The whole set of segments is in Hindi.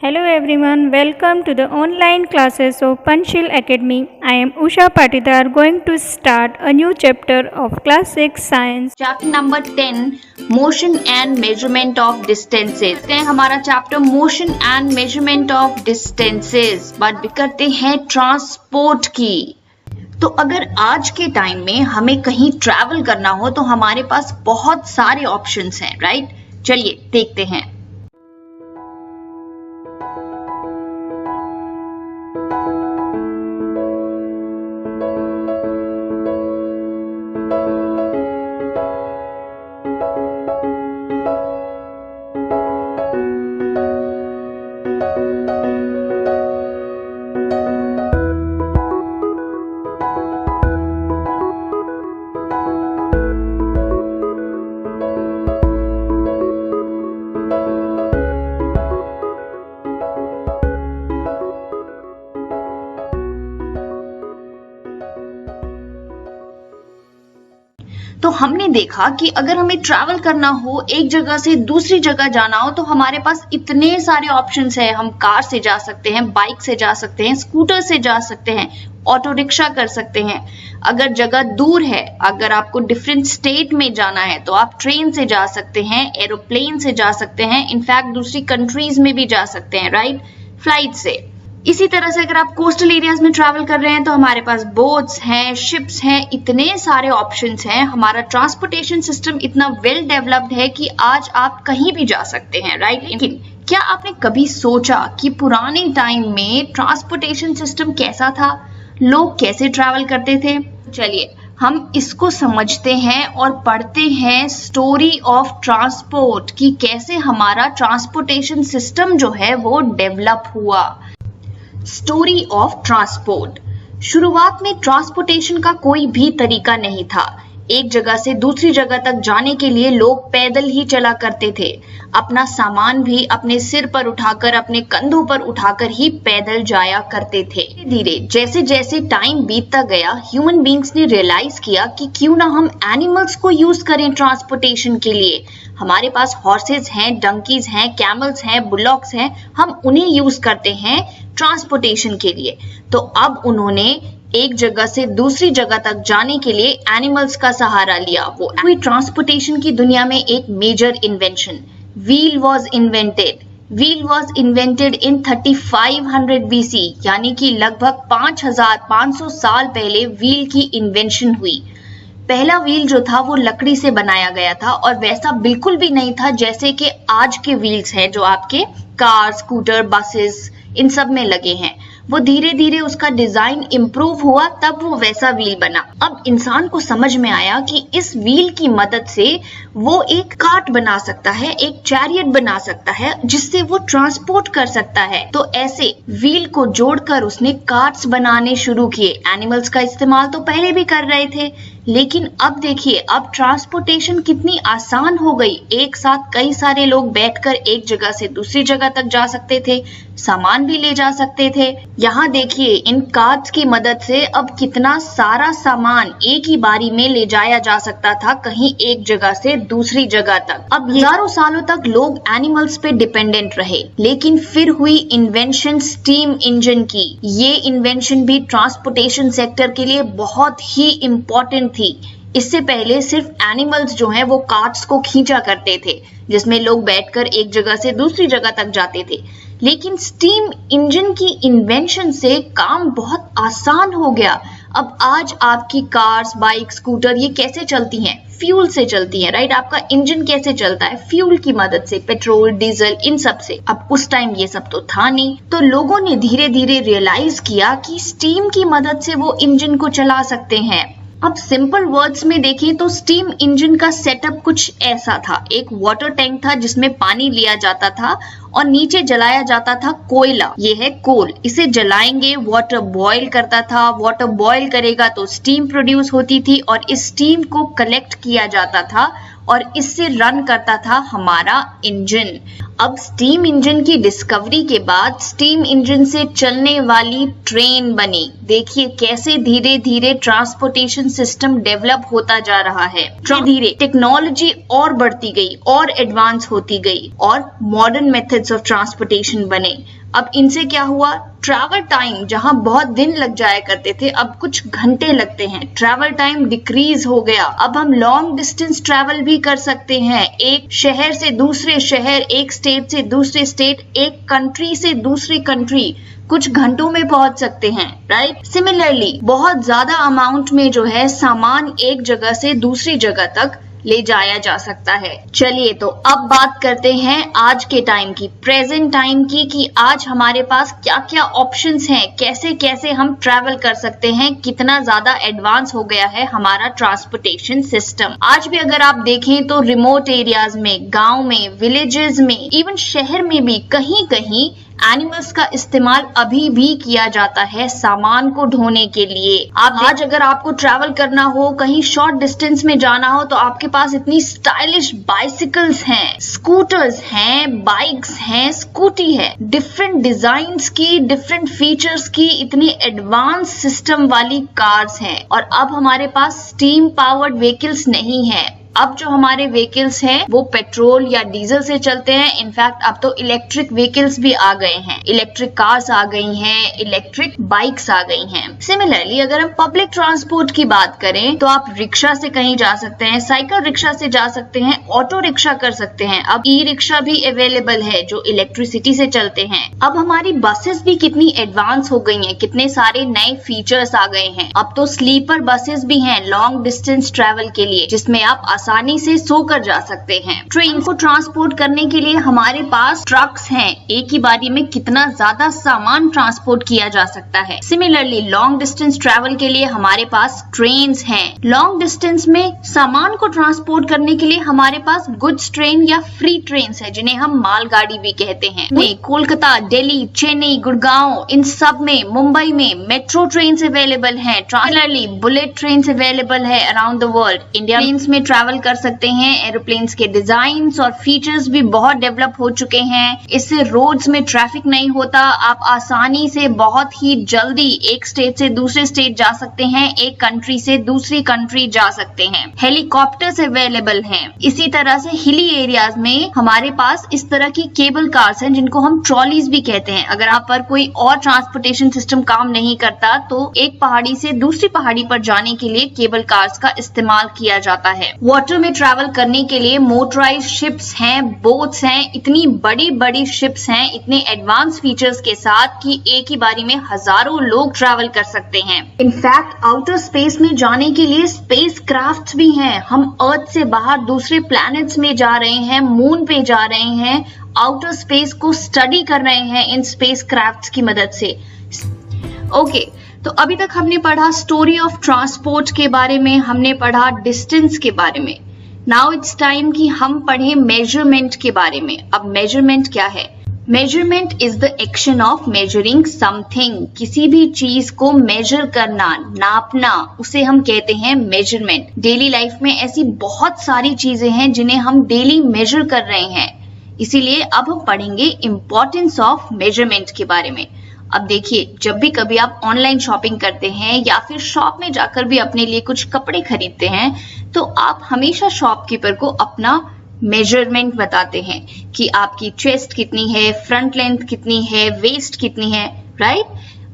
Hello everyone, welcome to the online classes of Panchsheel Academy. I am Usha Patidar going to start a new chapter of Class 6 Science. Chapter number 10 Motion and Measurement of Distances. हमारा chapter motion and measurement of distances, बात भी करते हैं ट्रांसपोर्ट की। तो अगर आज के टाइम में हमें कहीं ट्रैवल करना हो तो हमारे पास बहुत सारे ऑप्शंस हैं, राइट? चलिए देखते हैं। तो हमने देखा कि अगर हमें ट्रैवल करना हो, एक जगह से दूसरी जगह जाना हो, तो हमारे पास इतने सारे ऑप्शंस हैं। हम कार से जा सकते हैं, बाइक से जा सकते हैं, स्कूटर से जा सकते हैं, ऑटो रिक्शा कर सकते हैं। अगर जगह दूर है, अगर आपको डिफरेंट स्टेट में जाना है तो आप ट्रेन से जा सकते हैं, एरोप्लेन से जा सकते हैं, इनफैक्ट दूसरी कंट्रीज में भी जा सकते हैं, राइट? फ्लाइट से। इसी तरह से अगर आप कोस्टल एरियाज में ट्रैवल कर रहे हैं तो हमारे पास बोट्स हैं, शिप्स हैं, इतने सारे ऑप्शंस हैं। हमारा ट्रांसपोर्टेशन सिस्टम इतना वेल डेवलप्ड है कि आज आप कहीं भी जा सकते हैं, राइट? लेकिन क्या आपने कभी सोचा कि पुराने टाइम में ट्रांसपोर्टेशन सिस्टम कैसा था, लोग कैसे ट्रैवल करते थे? चलिए हम इसको समझते हैं और पढ़ते हैं स्टोरी ऑफ ट्रांसपोर्ट कि कैसे हमारा ट्रांसपोर्टेशन सिस्टम जो है वो डेवलप हुआ। Story of transport. शुरुआत में ट्रांसपोर्टेशन का कोई भी तरीका नहीं था। एक जगह से दूसरी जगह तक जाने के लिए लोग पैदल ही चला करते थे। अपना सामान भी अपने सिर पर उठाकर, अपने कंधों पर उठाकर ही पैदल जाया करते थे। धीरे जैसे जैसे टाइम बीतता गया, ह्यूमन बींग्स ने रियलाइज किया कि क्यों ना हम एनिमल्स को यूज करें ट्रांसपोर्टेशन के लिए। हमारे पास हॉर्सेज हैं, डंकीज हैं, कैमल्स हैं, बुलॉक्स हैं, हम उन्हें यूज करते हैं ट्रांसपोर्टेशन के लिए। तो अब उन्होंने एक जगह से दूसरी जगह तक जाने के लिए एनिमल्स का सहारा लिया। वो हुई ट्रांसपोर्टेशन की दुनिया में एक major invention. Wheel was invented. Wheel was invented in 3500 BC, यानी कि लगभग 5500 साल पहले व्हील की इन्वेंशन हुई। पहला व्हील जो था वो लकड़ी से बनाया गया था और वैसा बिल्कुल भी नहीं था जैसे कि आज के व्हील्स हैं जो आपके कार, स्कूटर, बसेस इन सब में लगे हैं। वो धीरे धीरे उसका डिजाइन इंप्रूव हुआ, तब वो वैसा व्हील बना। अब इंसान को समझ में आया कि इस व्हील की मदद से वो एक कार्ट बना सकता है, एक चैरियट बना सकता है जिससे वो ट्रांसपोर्ट कर सकता है। तो ऐसे व्हील को जोड़कर उसने कार्ट्स बनाने शुरू किए। एनिमल्स का इस्तेमाल तो पहले भी कर रहे थे, लेकिन अब देखिए अब ट्रांसपोर्टेशन कितनी आसान हो गई। एक साथ कई सारे लोग बैठकर एक जगह से दूसरी जगह तक जा सकते थे, सामान भी ले जा सकते थे। यहाँ देखिए इन कार्ट्स की मदद से अब कितना सारा सामान एक ही बारी में ले जाया जा सकता था कहीं एक जगह से दूसरी जगह तक। अब हजारों सालों तक लोग एनिमल्स पे डिपेंडेंट रहे, लेकिन फिर हुई इन्वेंशन स्टीम इंजन की। ये इन्वेंशन भी ट्रांसपोर्टेशन सेक्टर के लिए बहुत ही इम्पोर्टेंट थी। इससे पहले सिर्फ एनिमल्स जो हैं वो कार्ट्स को खींचा करते थे जिसमें लोग बैठकर एक जगह से दूसरी जगह तक जाते थे। लेकिन स्टीम इंजन की इन्वेंशन से काम बहुत आसान हो गया। अब आज आपकी कार्स, बाइक, स्कूटर ये कैसे चलती हैं? फ्यूल से चलती हैं, राइट? आपका इंजन कैसे चलता है? फ्यूल की मदद से, पेट्रोल, डीजल, इन सब से। अब उस टाइम ये सब तो था नहीं, तो लोगों ने धीरे धीरे रियलाइज किया कि स्टीम की मदद से वो इंजन को चला सकते हैं। अब सिंपल वर्ड्स में देखें तो स्टीम इंजन का सेटअप कुछ ऐसा था। एक वाटर टैंक था जिसमें पानी लिया जाता था और नीचे जलाया जाता था कोयला। ये है कोल। इसे जलाएंगे, वाटर बॉईल करता था। वाटर बॉईल करेगा तो स्टीम प्रोड्यूस होती थी और इस स्टीम को कलेक्ट किया जाता था और इससे रन करता था हमारा इंजन। अब स्टीम इंजन की डिस्कवरी के बाद स्टीम इंजन से चलने वाली ट्रेन बनी। देखिए कैसे धीरे धीरे ट्रांसपोर्टेशन सिस्टम डेवलप होता जा रहा है। धीरे टेक्नोलॉजी और बढ़ती गई और एडवांस होती गई और modern methods modes of transportation बने। अब इनसे क्या हुआ, ट्रैवल टाइम जहां बहुत दिन लग जाया करते थे अब कुछ घंटे लगते हैं, ट्रैवल टाइम डिक्रीज हो गया। अब हम लॉन्ग डिस्टेंस ट्रैवल भी कर सकते हैं, एक शहर से दूसरे शहर, एक स्टेट से दूसरे स्टेट, एक कंट्री से दूसरी कंट्री कुछ घंटों में पहुंच सकते हैं, राइट। सिमिलरली बहुत ज्यादा अमाउंट में जो है सामान एक जगह से दूसरी जगह तक ले जाया जा सकता है। चलिए तो अब बात करते हैं आज के टाइम की, प्रेजेंट टाइम की, कि आज हमारे पास क्या क्या ऑप्शंस हैं, कैसे कैसे हम ट्रैवल कर सकते हैं, कितना ज्यादा एडवांस हो गया है हमारा ट्रांसपोर्टेशन सिस्टम। आज भी अगर आप देखें तो रिमोट एरियाज में, गांव में, विलेजेस में, इवन शहर में भी कहीं कहीं एनिमल्स का इस्तेमाल अभी भी किया जाता है सामान को ढोने के लिए। आप आज अगर आपको ट्रैवल करना हो, कहीं शॉर्ट डिस्टेंस में जाना हो, तो आपके पास इतनी स्टाइलिश बाइसिकल्स हैं, स्कूटर्स हैं, बाइक्स हैं, स्कूटी है, डिफरेंट डिजाइन्स की, डिफरेंट फीचर्स की, इतनी एडवांस सिस्टम वाली कार्स हैं। और अब हमारे पास स्टीम पावर्ड व्हीकल्स नहीं है, अब जो हमारे व्हीकल्स हैं वो पेट्रोल या डीजल से चलते हैं। इनफैक्ट अब तो इलेक्ट्रिक व्हीकल्स भी आ गए हैं, इलेक्ट्रिक कार्स आ गई हैं, इलेक्ट्रिक बाइक्स आ गई हैं। सिमिलरली अगर हम पब्लिक ट्रांसपोर्ट की बात करें तो आप रिक्शा से कहीं जा सकते हैं, साइकिल रिक्शा से जा सकते हैं, ऑटो रिक्शा कर सकते हैं। अब ई रिक्शा भी अवेलेबल है जो इलेक्ट्रिसिटी से चलते हैं। अब हमारी बसेस भी कितनी एडवांस हो गई हैं, कितने सारे नए फीचर्स आ गए हैं। अब तो स्लीपर बसेस भी हैं लॉन्ग डिस्टेंस ट्रैवल के लिए, जिसमें आप आसानी से सोकर जा सकते हैं। ट्रेन को ट्रांसपोर्ट करने के लिए हमारे पास ट्रक्स हैं, एक ही बारी में कितना ज्यादा सामान ट्रांसपोर्ट किया जा सकता है। सिमिलरली लॉन्ग डिस्टेंस ट्रैवल के लिए हमारे पास ट्रेन्स हैं। लॉन्ग डिस्टेंस में सामान को ट्रांसपोर्ट करने के लिए हमारे पास गुड्स ट्रेन या फ्री ट्रेन है, जिन्हें हम मालगाड़ी भी कहते हैं। कोलकाता, दिल्ली, चेन्नई, गुड़गांव, इन सब में, मुंबई में मेट्रो ट्रेन अवेलेबल है। सिमिलरली बुलेट ट्रेन अवेलेबल है around the world. India trains में ट्रैवल कर सकते हैं। एरोप्लेन्स के डिजाइन्स और फीचर्स भी बहुत डेवलप हो चुके हैं। इससे रोड्स में ट्रैफिक नहीं होता, आप आसानी से बहुत ही जल्दी एक स्टेट से दूसरे स्टेट जा सकते हैं, एक कंट्री से दूसरी कंट्री जा सकते हैं। हेलीकॉप्टर्स अवेलेबल हैं। इसी तरह से हिली एरियाज में हमारे पास इस तरह की केबल कार्स हैं, जिनको हम ट्रॉलीज भी कहते हैं। अगर आप पर कोई और ट्रांसपोर्टेशन सिस्टम काम नहीं करता तो एक पहाड़ी से दूसरी पहाड़ी पर जाने के लिए केबल कार्स का इस्तेमाल किया जाता है। वाटर में ट्रैवल करने के लिए मोटराइज शिप्स हैं, बोट्स हैं, इतनी बड़ी बड़ी शिप्स हैं, इतने एडवांस फीचर्स के साथ कि एक ही बारी में हजारों लोग ट्रैवल कर सकते हैं। इनफैक्ट आउटर स्पेस में जाने के लिए स्पेस क्राफ्ट भी हैं। हम अर्थ से बाहर दूसरे प्लैनेट्स में जा रहे हैं, मून पे जा रहे हैं, आउटर स्पेस को स्टडी कर रहे हैं इन स्पेस क्राफ्ट की मदद से। ओके, तो अभी तक हमने पढ़ा स्टोरी ऑफ ट्रांसपोर्ट के बारे में, हमने पढ़ा डिस्टेंस के बारे में। नाउ इट्स टाइम कि हम पढ़ें मेजरमेंट के बारे में। अब मेजरमेंट क्या है? Measurement is the action of measuring something. किसी भी चीज को मेजर करना, नापना, उसे हम कहते हैं मेजरमेंट। डेली लाइफ में ऐसी बहुत सारी चीजें हैं जिन्हें हम डेली मेजर कर रहे हैं, इसीलिए अब हम पढ़ेंगे इंपॉर्टेंस ऑफ मेजरमेंट के बारे में। अब देखिए, जब भी कभी आप ऑनलाइन शॉपिंग करते हैं या फिर शॉप में जाकर भी अपने लिए कुछ कपड़े खरीदते हैं, तो आप हमेशा शॉपकीपर को अपना मेजरमेंट बताते हैं कि आपकी चेस्ट कितनी है, फ्रंट लेंथ कितनी है, वेस्ट कितनी है, राइट?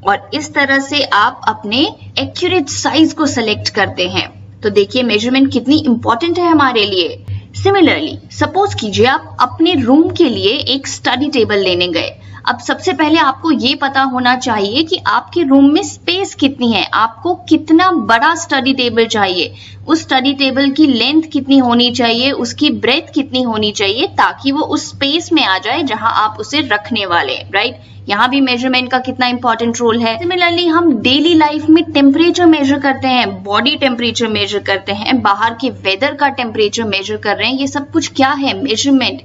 और इस तरह से आप अपने एक्यूरेट साइज को सेलेक्ट करते हैं। तो देखिए मेजरमेंट कितनी इंपॉर्टेंट है हमारे लिए। सिमिलरली सपोज कीजिए आप अपने रूम के लिए एक स्टडी टेबल लेने गए। अब सबसे पहले आपको ये पता होना चाहिए कि आपके रूम में स्पेस कितनी है, आपको कितना बड़ा स्टडी टेबल चाहिए, उस स्टडी टेबल की लेंथ कितनी होनी चाहिए, उसकी ब्रेथ कितनी होनी चाहिए, ताकि वो उस स्पेस में आ जाए जहां आप उसे रखने वाले, राइट? यहाँ भी मेजरमेंट का कितना इंपॉर्टेंट रोल है। सिमिलरली हम डेली लाइफ में टेम्परेचर मेजर करते हैं, बॉडी टेम्परेचर मेजर करते हैं, बाहर के वेदर का टेम्परेचर मेजर कर रहे हैं। ये सब कुछ क्या है? मेजरमेंट।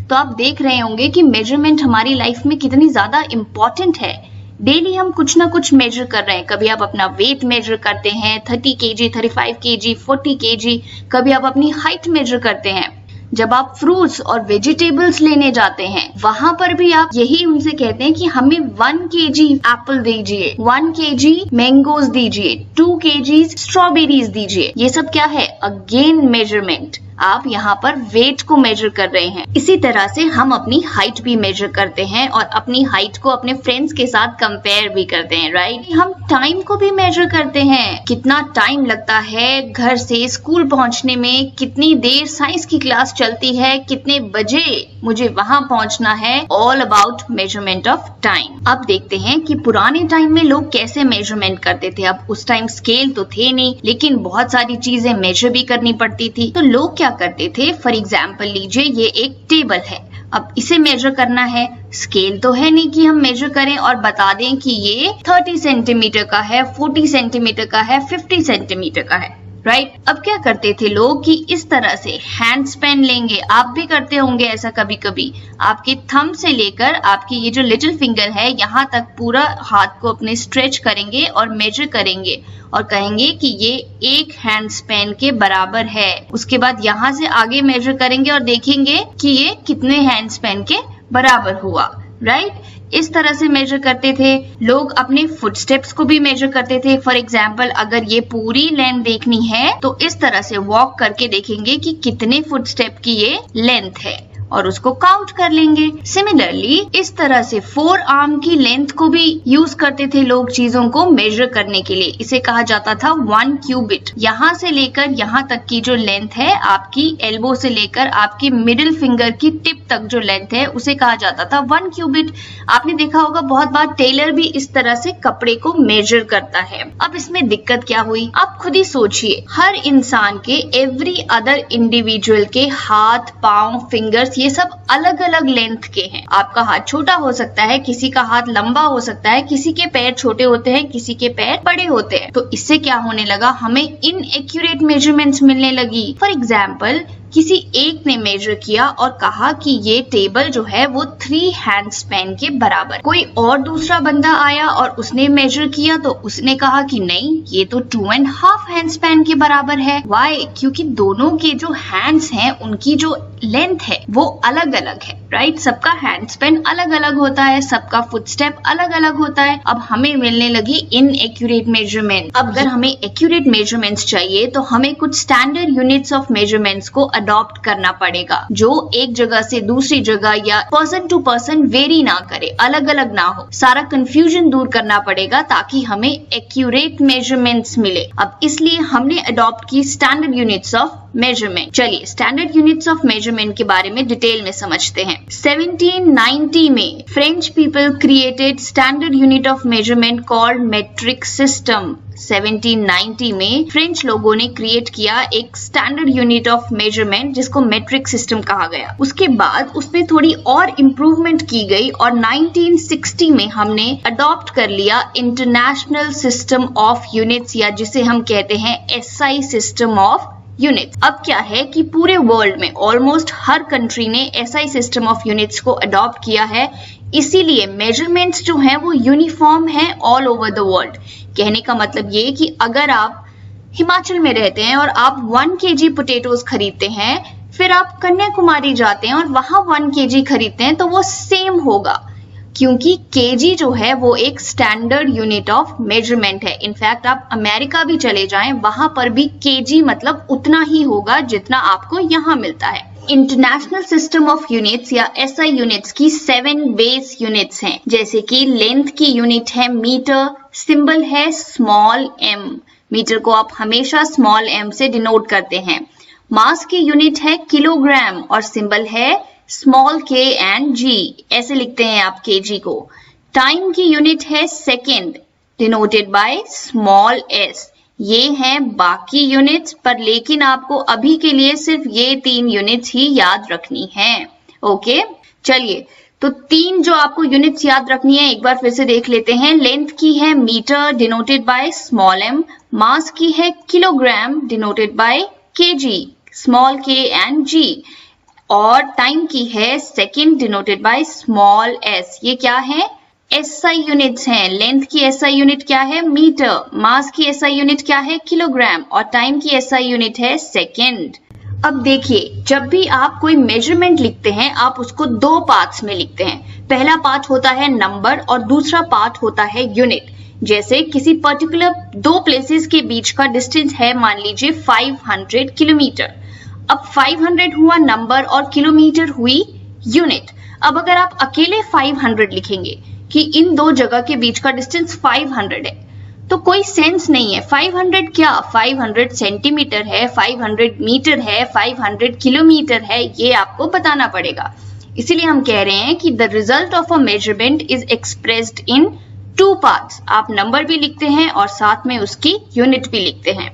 तो आप देख रहे होंगे कि मेजरमेंट हमारी लाइफ में कितनी ज्यादा इंपॉर्टेंट है। डेली हम कुछ ना कुछ मेजर कर रहे हैं। कभी आप अपना वेट मेजर करते हैं, 30 kg, 35 kg, 40 kg। कभी आप अपनी हाइट मेजर करते हैं। जब आप फ्रूट्स और वेजिटेबल्स लेने जाते हैं, वहां पर भी आप यही उनसे कहते हैं कि हमें 1 kg एप्पल दीजिए, 1 kg मैंगोज दीजिए, 2 kg स्ट्रॉबेरीज दीजिए। ये सब क्या है? Again measurement. आप यहाँ पर वेट को मेजर कर रहे हैं। इसी तरह से हम अपनी हाइट भी मेजर करते हैं और अपनी हाइट को अपने फ्रेंड्स के साथ कंपेयर भी करते हैं, राइट। हम टाइम को भी मेजर करते हैं, कितना टाइम लगता है घर से स्कूल पहुंचने में, कितनी देर साइंस की क्लास चलती है, कितने बजे मुझे वहां पहुंचना है, all about measurement of time. अब देखते हैं कि पुराने टाइम में लोग कैसे मेजरमेंट करते थे। अब उस टाइम स्केल तो थे नहीं, लेकिन बहुत सारी चीजें मेजर भी करनी पड़ती थी। तो लोग क्या करते थे, फॉर एग्जाम्पल लीजिए ये एक टेबल है, अब इसे मेजर करना है। स्केल तो है नहीं कि हम मेजर करें और बता दें कि ये 30 सेंटीमीटर का है, 40 सेंटीमीटर का है, 50 सेंटीमीटर का है, राइट। अब क्या करते थे लोग कि इस तरह से हैंड स्पैन लेंगे, आप भी करते होंगे ऐसा कभी कभी। आपके थंब से लेकर आपकी ये जो लिटिल फिंगर है यहाँ तक पूरा हाथ को अपने स्ट्रेच करेंगे और मेजर करेंगे और कहेंगे कि ये एक हैंड स्पैन के बराबर है। उसके बाद यहाँ से आगे मेजर करेंगे और देखेंगे कि ये कितने हैंड स्पैन के बराबर हुआ, राइट। इस तरह से मेजर करते थे लोग। अपने फुटस्टेप्स को भी मेजर करते थे। फॉर एग्जाम्पल अगर ये पूरी लेंथ देखनी है तो इस तरह से वॉक करके देखेंगे कि कितने फुटस्टेप की ये लेंथ है और उसको काउंट कर लेंगे। सिमिलरली इस तरह से 4 आर्म की लेंथ को भी यूज करते थे लोग चीजों को मेजर करने के लिए। इसे कहा जाता था 1 क्यूबिट। यहाँ से लेकर यहाँ तक की जो लेंथ है, आपकी एल्बो से लेकर आपकी मिडिल फिंगर की टिप तक जो लेंथ है, उसे कहा जाता था 1 क्यूबिट। आपने देखा होगा बहुत बार टेलर भी इस तरह से कपड़े को मेजर करता है। अब इसमें दिक्कत क्या हुई, आप खुद ही सोचिए। हर इंसान के, एवरी अदर इंडिविजुअल के हाथ, पांव, फिंगर्स ये सब अलग अलग लेंथ के हैं। आपका हाथ छोटा हो सकता है, किसी का हाथ लंबा हो सकता है, किसी के पैर छोटे होते हैं, किसी के पैर बड़े होते हैं। तो इससे क्या होने लगा, हमें इनएक्यूरेट मेजरमेंट्स मिलने लगी। फॉर एग्जाम्पल किसी एक ने मेजर किया और कहा कि ये टेबल जो है वो 3 हैंड स्पैन के बराबर। कोई और दूसरा बंदा आया और उसने मेजर किया तो उसने कहा कि नहीं, ये तो 2.5 हैंड स्पैन के बराबर है। व्हाई? क्योंकि दोनों के जो हैंड्स हैं उनकी जो लेंथ है वो अलग अलग है, राइट। सबका हैंड स्पैन अलग अलग होता है, सबका फुटस्टेप अलग अलग होता है। अब हमें मिलने लगी इनएक्यूरेट मेजरमेंट। अब अगर हमें एक्यूरेट मेजरमेंट्स चाहिए तो हमें कुछ स्टैंडर्ड यूनिट्स ऑफ मेजरमेंट्स को अडॉप्ट करना पड़ेगा, जो एक जगह से दूसरी जगह या पर्सन टू पर्सन वेरी ना करे, अलग अलग ना हो। सारा कंफ्यूजन दूर करना पड़ेगा ताकि हमें एक्यूरेट मेजरमेंट्स मिले। अब इसलिए हमने अडॉप्ट की स्टैंडर्ड यूनिट्स ऑफ मेजरमेंट। चलिए स्टैंडर्ड यूनिट्स ऑफ मेजरमेंट के बारे में डिटेल में समझते हैं। 1790 में French people created standard unit of measurement called metric system. 1790 में फ्रेंच लोगों ने क्रिएट किया एक स्टैंडर्ड यूनिट ऑफ मेजरमेंट जिसको मेट्रिक सिस्टम कहा गया। उसके बाद उसमें थोड़ी और इम्प्रूवमेंट की गई और 1960 में हमने अडॉप्ट कर लिया इंटरनेशनल सिस्टम ऑफ यूनिट्स, या जिसे हम कहते हैं SI सिस्टम ऑफ यूनिट्स। अब क्या है कि पूरे वर्ल्ड में ऑलमोस्ट हर कंट्री ने SI सिस्टम ऑफ यूनिट्स को अडॉप्ट किया है। इसीलिए मेजरमेंट्स जो हैं वो यूनिफॉर्म हैं ऑल ओवर द वर्ल्ड। कहने का मतलब ये कि अगर आप हिमाचल में रहते हैं और आप 1 kg पोटैटोज खरीदते हैं, फिर आप कन्याकुमारी जाते हैं और वहां 1 kg खरीदते हैं, तो वो सेम होगा, क्योंकि केजी जो है वो एक स्टैंडर्ड यूनिट ऑफ मेजरमेंट है। इनफैक्ट आप अमेरिका भी चले जाएं, वहां पर भी केजी मतलब उतना ही होगा जितना आपको यहाँ मिलता है। इंटरनेशनल सिस्टम ऑफ यूनिट्स या SI यूनिट्स की 7 बेस यूनिट्स हैं, जैसे कि लेंथ की यूनिट है मीटर, सिंबल है स्मॉल m, मीटर को आप हमेशा स्मॉल m से डिनोट करते हैं। मास की यूनिट है किलोग्राम और सिंबल है स्मॉल k एंड g, ऐसे लिखते हैं आप kg को। टाइम की यूनिट है second, denoted by small s। ये हैं बाकी यूनिट्स, पर लेकिन आपको अभी के लिए सिर्फ ये 3 यूनिट्स ही याद रखनी है। ओके, चलिए तो 3 जो आपको यूनिट्स याद रखनी है एक बार फिर से देख लेते हैं। लेंथ की है metre, denoted by small m। Mass की है kilogram, denoted by kg, small k and g। और टाइम की है second, denoted by small s। ये क्या है? SI यूनिट्स हैं। लेंथ की SI यूनिट क्या है? मीटर। मास की SI यूनिट क्या है? किलोग्राम। और टाइम की SI यूनिट है सेकेंड। अब देखिए, जब भी आप कोई मेजरमेंट लिखते हैं आप उसको 2 पार्ट्स में लिखते हैं। पहला पार्ट होता है नंबर और दूसरा पार्ट होता है यूनिट। जैसे किसी पर्टिकुलर 2 प्लेसेस के बीच का डिस्टेंस है मान लीजिए 500 किलोमीटर। अब 500 हुआ नंबर और किलोमीटर हुई यूनिट। अब अगर आप अकेले 500 लिखेंगे कि इन दो जगह के बीच का डिस्टेंस 500 है तो कोई सेंस नहीं है। 500 क्या, 500 सेंटीमीटर है, 500 मीटर है, 500 किलोमीटर है, ये आपको बताना पड़ेगा। इसीलिए हम कह रहे हैं कि the result of a measurement is expressed in 2 parts. आप नंबर भी लिखते हैं और साथ में उसकी यूनिट भी लिखते हैं।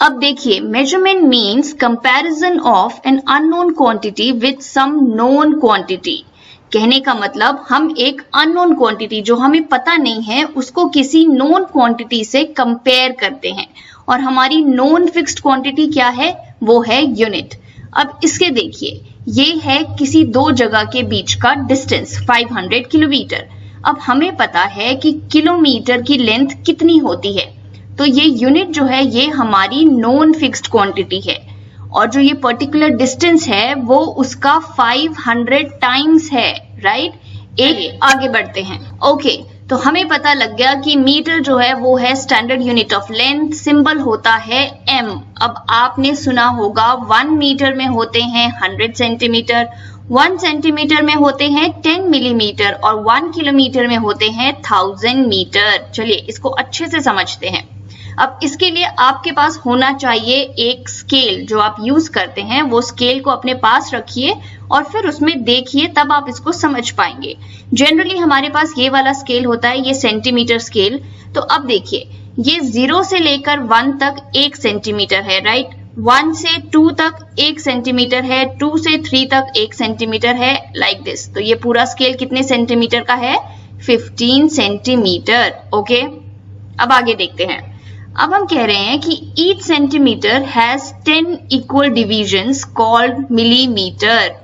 अब देखिए, measurement means comparison of an unknown quantity with some known quantity. कहने का मतलब हम एक अननोन क्वांटिटी जो हमें पता नहीं है उसको किसी नोन क्वांटिटी से कंपेयर करते हैं, और हमारी नोन फिक्स्ड क्वांटिटी क्या है, वो है यूनिट। अब इसके देखिए, ये है किसी दो जगह के बीच का डिस्टेंस 500 किलोमीटर। अब हमें पता है कि किलोमीटर की लेंथ कितनी होती है, तो ये यूनिट जो है ये हमारी नॉन फिक्स्ड क्वांटिटी है, और जो ये पर्टिकुलर डिस्टेंस है वो उसका 500 टाइम्स है, राइट। एक आगे बढ़ते हैं। ओके, तो हमें पता लग गया कि मीटर जो है वो है standard unit of length, symbol होता है m। अब आपने सुना होगा 1 मीटर में होते हैं 100 सेंटीमीटर, 1 सेंटीमीटर में होते हैं 10 मिलीमीटर और 1 किलोमीटर में होते हैं 1000 मीटर। चलिए इसको अच्छे से समझते हैं। अब इसके लिए आपके पास होना चाहिए एक स्केल, जो आप यूज करते हैं वो स्केल को अपने पास रखिए और फिर उसमें देखिए, तब आप इसको समझ पाएंगे। जनरली हमारे पास ये वाला स्केल होता है, ये सेंटीमीटर स्केल। तो अब देखिए, ये 0 से लेकर 1 तक 1 सेंटीमीटर है, राइट। 1 से 2 तक 1 सेंटीमीटर है, 2 से 3 तक 1 सेंटीमीटर है, लाइक दिस। तो ये पूरा स्केल कितने सेंटीमीटर का है, 15 सेंटीमीटर। ओके, अब आगे देखते हैं। अब हम कह रहे हैं कि each centimetre has 10 equal divisions called millimetre.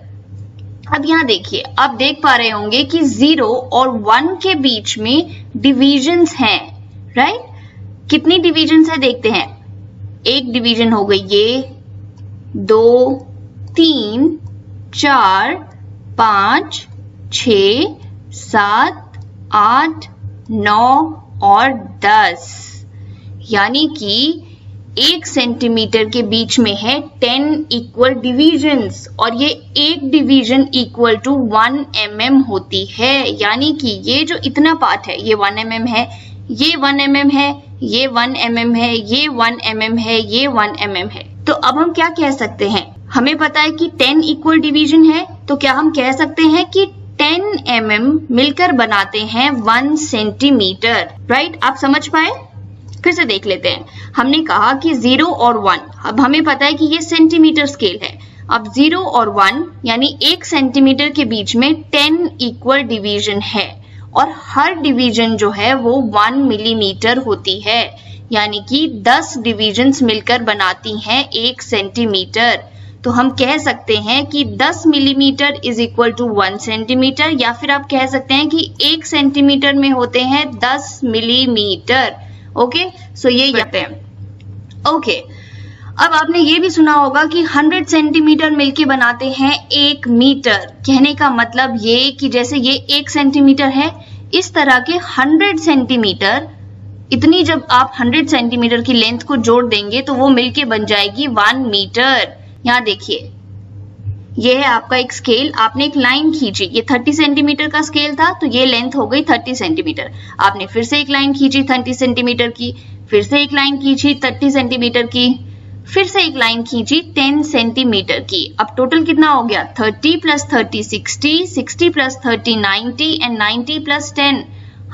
अब यहाँ देखिए, आप देख पा रहे होंगे कि 0 और 1 के बीच में डिविजन्स हैं, राइट। कितनी डिविजन्स है देखते हैं। एक डिवीजन हो गई ये, 2, 3, 4, 5, 6, 7, 8, 9 और 10, यानी कि 1 सेंटीमीटर के बीच में है 10 इक्वल डिविजन्स, और ये एक डिवीजन इक्वल टू 1 mm होती है। यानी कि ये जो इतना पार्ट है ये 1 mm है, ये 1 mm है, ये 1 mm है, ये 1 mm है, ये 1 mm है। तो अब हम क्या कह सकते हैं, हमें पता है कि 10 इक्वल डिवीजन है, तो क्या हम कह सकते हैं कि 10 mm मिलकर बनाते हैं 1 सेंटीमीटर, राइट। आप समझ पाए? फिर से देख लेते हैं। हमने कहा कि 0 और 1, अब हमें पता है कि ये सेंटीमीटर स्केल है। अब 0 और 1 यानी 1 सेंटीमीटर के बीच में 10 इक्वल डिवीजन है, और हर डिवीजन जो है वो 1 मिलीमीटर होती है, यानी कि 10 डिविजन्स मिलकर बनाती हैं 1 सेंटीमीटर। तो हम कह सकते हैं कि 10 millimetre is equal to 1 centimetre, या फिर आप कह सकते हैं कि 1 सेंटीमीटर में होते हैं 10 मिलीमीटर। ओके, सो ये याद है। ओके, अब आपने ये भी सुना होगा कि 100 सेंटीमीटर मिलके बनाते हैं 1 मीटर। कहने का मतलब ये कि जैसे ये 1 सेंटीमीटर है, इस तरह के 100 सेंटीमीटर, इतनी जब आप 100 सेंटीमीटर की लेंथ को जोड़ देंगे तो वो मिलके बन जाएगी 1 मीटर। यहाँ देखिए, ये है आपका एक स्केल, आपने एक लाइन खींची, ये 30 सेंटीमीटर का स्केल था, तो ये लेंथ हो गई 30 सेंटीमीटर। आपने फिर से एक लाइन खींची 30 सेंटीमीटर की, फिर से एक लाइन खींची 30 सेंटीमीटर की, फिर से एक लाइन खींची 10 सेंटीमीटर की। अब टोटल कितना हो गया, 30 + 30 60, 60 + 30 90 एंड 90 + 10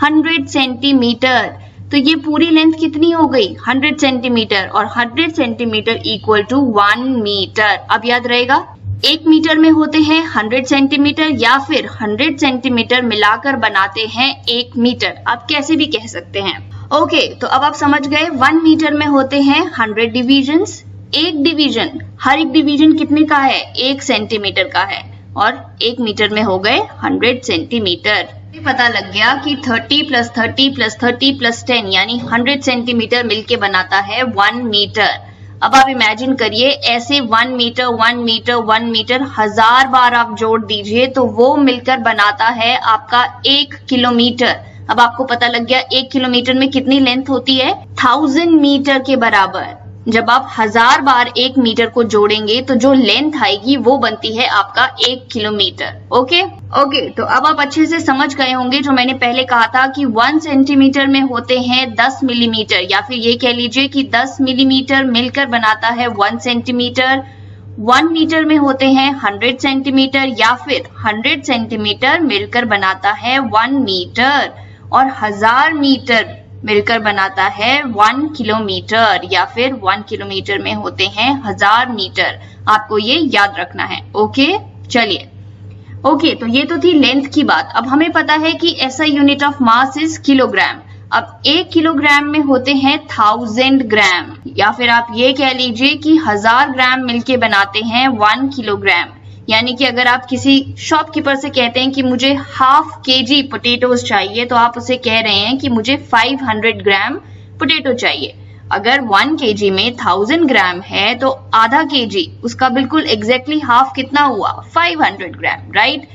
100 सेंटीमीटर। तो ये पूरी लेंथ कितनी हो गई, 100 सेंटीमीटर, और 100 सेंटीमीटर इक्वल टू 1 मीटर। अब याद रहेगा, 1 मीटर में होते हैं 100 सेंटीमीटर, या फिर 100 सेंटीमीटर मिलाकर बनाते हैं 1 मीटर। आप कैसे भी कह सकते हैं। ओके, तो अब आप समझ गए, 1 मीटर में होते हैं 100 डिविजन्स। एक डिवीजन, हर एक डिवीजन कितने का है, 1 सेंटीमीटर का है, और 1 मीटर में हो गए 100 सेंटीमीटर। पता लग गया कि 30 + 30 + 30 + 10 यानी 100 सेंटीमीटर मिलके बनाता है 1 मीटर। अब आप इमेजिन करिए, ऐसे 1 मीटर 1 मीटर 1 मीटर 1000 बार आप जोड़ दीजिए तो वो मिलकर बनाता है आपका 1 किलोमीटर। अब आपको पता लग गया 1 किलोमीटर में कितनी लेंथ होती है, 1000 मीटर के बराबर। जब आप 1000 बार 1 मीटर को जोड़ेंगे तो जो लेंथ आएगी वो बनती है आपका 1 किलोमीटर। ओके, तो अब आप अच्छे से समझ गए होंगे जो मैंने पहले कहा था कि 1 सेंटीमीटर में होते हैं 10 मिलीमीटर, या फिर ये कह लीजिए कि 10 मिलीमीटर मिलकर बनाता है 1 सेंटीमीटर। 1 मीटर में होते हैं 100 सेंटीमीटर, या फिर 100 सेंटीमीटर मिलकर बनाता है 1 मीटर, और 1000 मीटर मिलकर बनाता है 1 किलोमीटर, या फिर 1 किलोमीटर में होते हैं 1000 मीटर। आपको ये याद रखना है। ओके, चलिए। ओके, तो ये तो थी लेंथ की बात। अब हमें पता है कि SI unit of mass is kilogram. अब 1 किलोग्राम में होते हैं 1000 ग्राम, या फिर आप ये कह लीजिए कि 1000 ग्राम मिलके बनाते हैं 1 किलोग्राम। यानी कि अगर आप किसी शॉपकीपर से कहते हैं कि मुझे ½ kg पोटैटोज चाहिए, तो आप उसे कह रहे हैं कि मुझे 500 ग्राम पोटैटो चाहिए। अगर 1 kg में 1000 ग्राम है तो आधा kg उसका बिल्कुल एग्जैक्टली हाफ कितना हुआ? 500 ग्राम, राइट?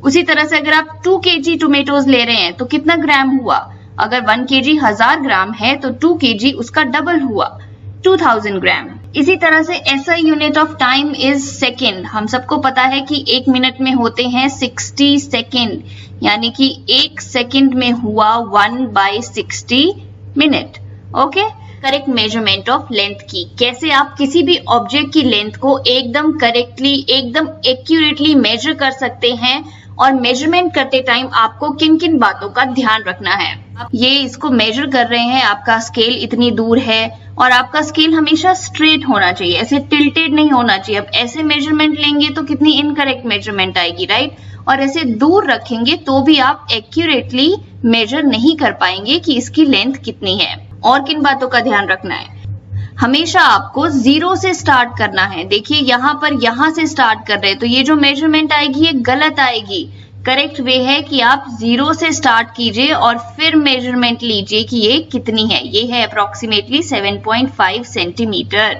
उसी तरह से अगर आप 2 kg टोमेटोज ले रहे हैं तो कितना ग्राम हुआ? अगर 1 kg 1000 ग्राम है तो 2 kg उसका डबल हुआ, 2000 ग्राम। इसी तरह से SI unit of time is second. हम सबको पता है कि 1 मिनट में होते हैं 60 सेकेंड, यानी कि 1 सेकेंड में हुआ 1/60 minute. Okay, correct measurement of length की। कैसे आप किसी भी ऑब्जेक्ट की लेंथ को एकदम करेक्टली, एकदम एक्यूरेटली मेजर कर सकते हैं, और मेजरमेंट करते टाइम आपको किन किन बातों का ध्यान रखना है। आप ये इसको मेजर कर रहे हैं, आपका स्केल इतनी दूर है, और आपका स्केल हमेशा स्ट्रेट होना चाहिए, ऐसे टिल्टेड नहीं होना चाहिए। अब ऐसे मेजरमेंट लेंगे तो कितनी इनकरेक्ट मेजरमेंट आएगी, राइट? और ऐसे दूर रखेंगे तो भी आप एक्यूरेटली मेजर नहीं कर पाएंगे कि इसकी लेंथ कितनी है। और किन बातों का ध्यान रखना है? हमेशा आपको 0 से स्टार्ट करना है। देखिए यहाँ से स्टार्ट कर रहे हैं तो ये जो मेजरमेंट आएगी ये गलत आएगी। करेक्ट वे है कि आप 0 से स्टार्ट कीजिए और फिर मेजरमेंट लीजिए कि ये कितनी है। ये है अप्रोक्सीमेटली 7.5 सेंटीमीटर।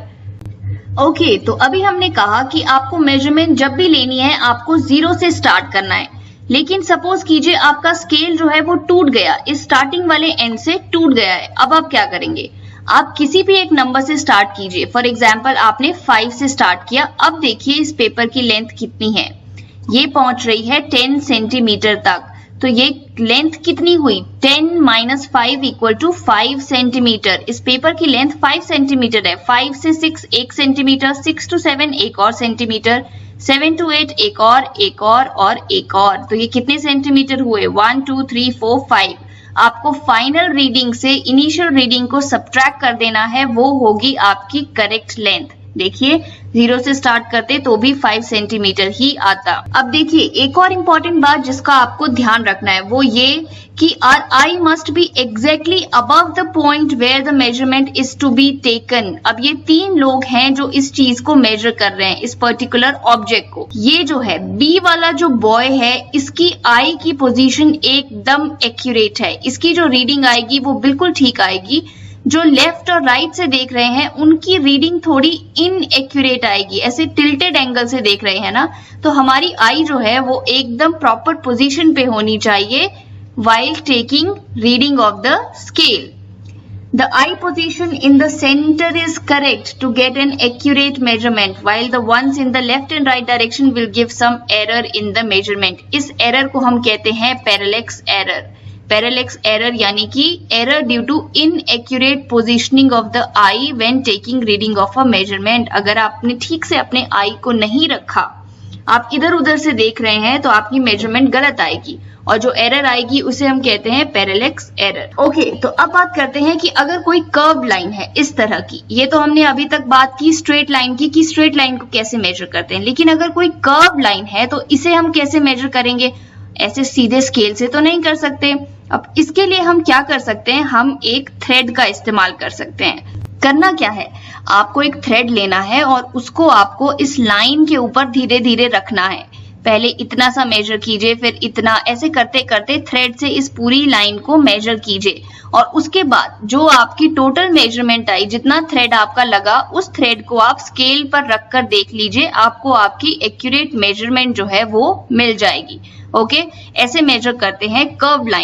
ओके, तो अभी हमने कहा कि आपको मेजरमेंट जब भी लेनी है आपको 0 से स्टार्ट करना है। लेकिन सपोज कीजिए आपका स्केल जो है वो टूट गया, इस स्टार्टिंग वाले एंड से टूट गया है। अब आप क्या करेंगे? आप किसी भी एक नंबर से स्टार्ट कीजिए। फॉर एग्जाम्पल आपने 5 से स्टार्ट किया। अब देखिए इस पेपर की लेंथ कितनी है, ये पहुंच रही है 10 सेंटीमीटर तक। तो ये लेंथ कितनी हुई? 10 - 5 = 5 सेंटीमीटर। इस पेपर की लेंथ 5 सेंटीमीटर है। 5 से 6 1 सेंटीमीटर, 6 to 7 एक और सेंटीमीटर, 7 to 8 एक और एक और। तो ये कितने सेंटीमीटर हुए? 1 2 3 4 5। आपको फाइनल रीडिंग से इनिशियल रीडिंग को सब्ट्रैक्ट कर देना है, वो होगी आपकी करेक्ट लेंथ। देखिए 0 से स्टार्ट करते तो भी 5 सेंटीमीटर ही आता। अब देखिए एक और इम्पोर्टेंट बात जिसका आपको ध्यान रखना है वो ये कि our eye must be exactly above the point where the measurement is to be taken. अब ये 3 लोग हैं जो इस चीज को मेजर कर रहे हैं, इस पर्टिकुलर ऑब्जेक्ट को। ये जो है बी वाला जो बॉय है, इसकी आई की पोजीशन एकदम एक्यूरेट है। इसकी जो रीडिंग आएगी वो बिल्कुल ठीक आएगी। जो लेफ्ट और राइट से देख रहे हैं उनकी रीडिंग थोड़ी इनएक्यूरेट आएगी, ऐसे टिल्टेड एंगल से देख रहे हैं ना। तो हमारी आई जो है वो एकदम प्रॉपर पोजीशन पे होनी चाहिए while taking reading of the scale. The eye position in the center is correct to get an accurate measurement, while the ones in the left and right direction will give some error in the measurement. इस error को हम कहते हैं parallax error. Parallax error यानी कि error due to inaccurate positioning of the eye when taking reading of a measurement. अगर आपने ठीक से अपने eye को नहीं रखा, आप इधर उधर से देख रहे हैं तो आपकी मेजरमेंट गलत आएगी, और जो एरर आएगी उसे हम कहते हैं पैरेलैक्स एरर। ओके, तो अब बात करते हैं कि अगर कोई कर्व लाइन है इस तरह की, ये तो हमने अभी तक बात की स्ट्रेट लाइन की कि स्ट्रेट लाइन को कैसे मेजर करते हैं, लेकिन अगर कोई कर्व लाइन है तो इसे हम कैसे मेजर करेंगे? ऐसे सीधे स्केल से तो नहीं कर सकते। अब इसके लिए हम क्या कर सकते हैं? हम एक थ्रेड का इस्तेमाल कर सकते हैं। करना क्या है, आपको एक थ्रेड लेना है और उसको आपको इस लाइन के ऊपर धीरे धीरे रखना है। पहले इतना सा मेजर कीजिए, फिर इतना, ऐसे करते करते थ्रेड से इस पूरी लाइन को मेजर कीजिए, और उसके बाद जो आपकी टोटल मेजरमेंट आई, जितना थ्रेड आपका लगा, उस थ्रेड को आप स्केल पर रखकर देख लीजिए, आपको आपकी एक्यूरेट मेजरमेंट जो है वो मिल जाएगी। ओके, ऐसे मेजर करते हैं कर्व लाइन।